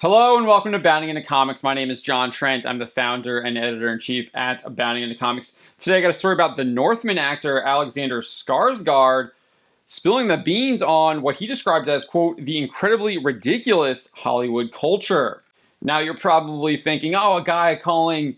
Hello and welcome to Bounding Into Comics. My name is John Trent. I'm the founder and editor-in-chief at Bounding Into Comics. Today I got a story about the Northman actor Alexander Skarsgard spilling the beans on what he describes as, quote, the incredibly ridiculous Hollywood culture. Now you're probably thinking, oh, a guy calling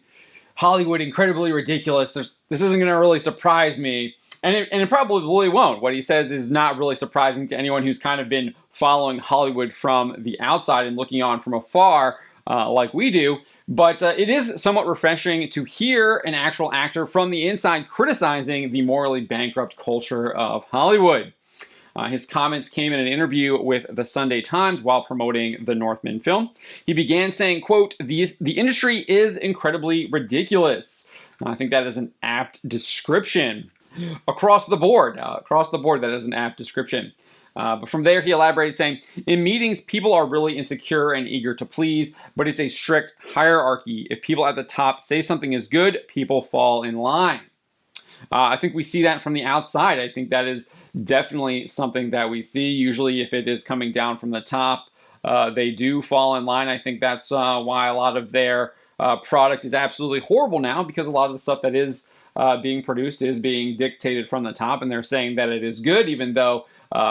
Hollywood incredibly ridiculous. This isn't going to really surprise me. And it probably won't. What he says is not really surprising to anyone who's kind of been following Hollywood from the outside and looking on from afar like we do. But it is somewhat refreshing to hear an actual actor from the inside criticizing the morally bankrupt culture of Hollywood. His comments came in an interview with the Sunday Times while promoting the Northman film. He began saying, quote, the industry is incredibly ridiculous. I think that is an apt description. Across the board, that is an apt description. But from there, he elaborated, saying, in meetings, people are really insecure and eager to please, but it's a strict hierarchy. If people at the top say something is good, people fall in line. I think we see that from the outside. I think that is definitely something that we see. Usually, if it is coming down from the top, they do fall in line. I think that's why a lot of their product is absolutely horrible now, because a lot of the stuff that is being produced is being dictated from the top, and they're saying that it is good, even though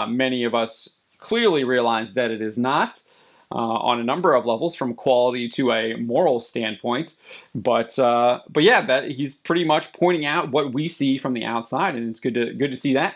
many of us clearly realize that it is not on a number of levels, from quality to a moral standpoint. But yeah, that he's pretty much pointing out what we see from the outside, and it's good to see that.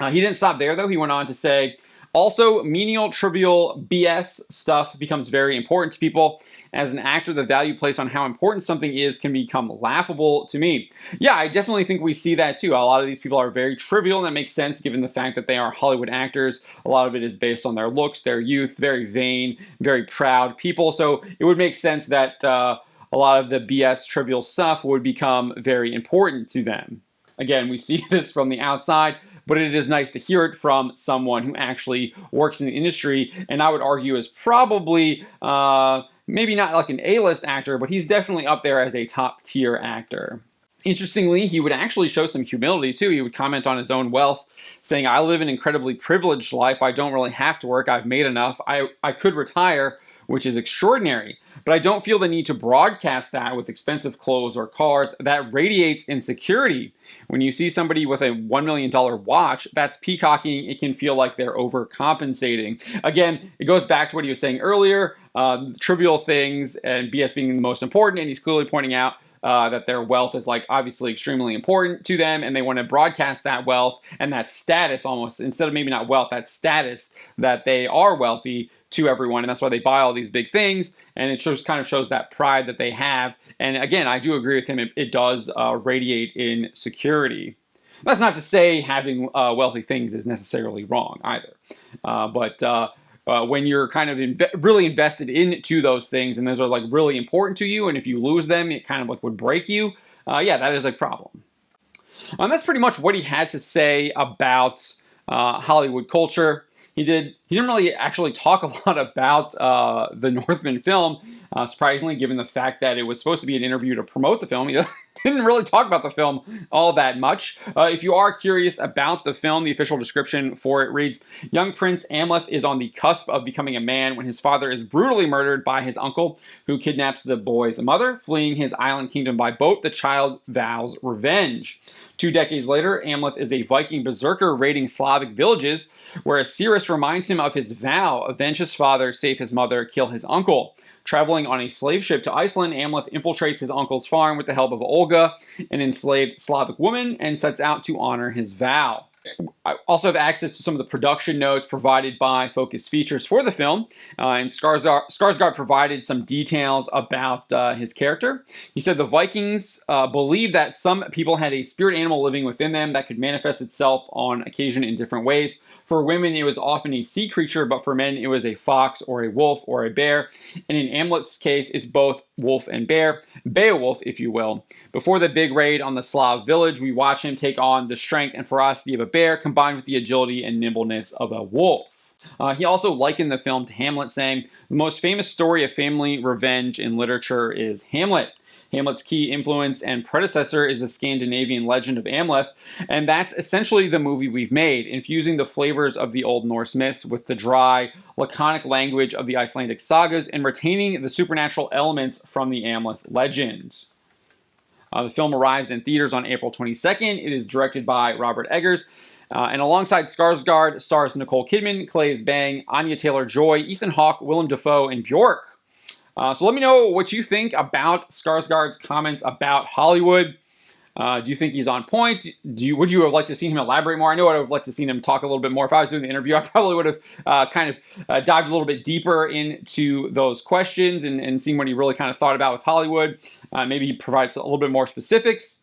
He didn't stop there, though. He went on to say, also, menial, trivial BS stuff becomes very important to people. As an actor, the value placed on how important something is can become laughable to me. Yeah, I definitely think we see that too. A lot of these people are very trivial, and that makes sense given the fact that they are Hollywood actors. A lot of it is based on their looks, their youth, very vain, very proud people. So it would make sense that a lot of the BS trivial stuff would become very important to them. Again, we see this from the outside, but it is nice to hear it from someone who actually works in the industry, and I would argue is probably maybe not like an A-list actor, but he's definitely up there as a top-tier actor. Interestingly, he would actually show some humility too. He would comment on his own wealth, saying, I live an incredibly privileged life. I don't really have to work. I've made enough. I could retire, which is extraordinary. But I don't feel the need to broadcast that with expensive clothes or cars. That radiates insecurity. When you see somebody with a $1 million watch, that's peacocking. It can feel like they're overcompensating. Again, it goes back to what he was saying earlier, trivial things and BS being the most important. And he's clearly pointing out that their wealth is like obviously extremely important to them, and they want to broadcast that wealth and that status almost, instead of maybe not wealth, that status that they are wealthy to everyone, and that's why they buy all these big things, and it kind of shows that pride that they have. And again, I do agree with him, it does radiate in security. That's not to say having wealthy things is necessarily wrong either, but when you're kind of really invested into those things, and those are like really important to you, and if you lose them, it kind of like would break you, yeah, that is a problem. That's pretty much what he had to say about Hollywood culture. He didn't really actually talk a lot about the Northman film, surprisingly, given the fact that it was supposed to be an interview to promote the film. He didn't really talk about the film all that much. If you are curious about the film, the official description for it reads, young Prince Amleth is on the cusp of becoming a man when his father is brutally murdered by his uncle, who kidnaps the boy's mother. Fleeing his island kingdom by boat, the child vows revenge. 2 decades later, Amleth is a Viking berserker raiding Slavic villages, where Cyrus reminds him of his vow, avenge his father, save his mother, kill his uncle. Traveling on a slave ship to Iceland, Amleth infiltrates his uncle's farm with the help of Olga, an enslaved Slavic woman, and sets out to honor his vow. I also have access to some of the production notes provided by Focus Features for the film, and Skarsgard provided some details about his character. He said the Vikings believed that some people had a spirit animal living within them that could manifest itself on occasion in different ways. For women, it was often a sea creature, but for men, it was a fox or a wolf or a bear. And in Amleth's case, it's both wolf and bear, Beowulf, if you will. Before the big raid on the Slav village, we watch him take on the strength and ferocity of a bear, combined with the agility and nimbleness of a wolf. He also likened the film to Hamlet, saying, the most famous story of family revenge in literature is Hamlet. Hamlet's key influence and predecessor is the Scandinavian legend of Amleth, and that's essentially the movie we've made, infusing the flavors of the Old Norse myths with the dry, laconic language of the Icelandic sagas and retaining the supernatural elements from the Amleth legend. The film arrives in theaters on April 22nd. It is directed by Robert Eggers. And alongside Skarsgård stars Nicole Kidman, Claes Bang, Anya Taylor-Joy, Ethan Hawke, Willem Dafoe, and Bjork. So let me know what you think about Skarsgård's comments about Hollywood. Do you think he's on point? Would you have liked to see him elaborate more? I know I would have liked to see him talk a little bit more. If I was doing the interview, I probably would have dived a little bit deeper into those questions and seen what he really kind of thought about with Hollywood. Maybe he provides a little bit more specifics.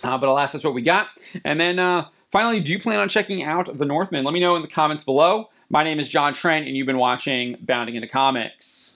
But alas, that's what we got. And then finally, do you plan on checking out The Northman? Let me know in the comments below. My name is John Trent, and you've been watching Bounding into Comics.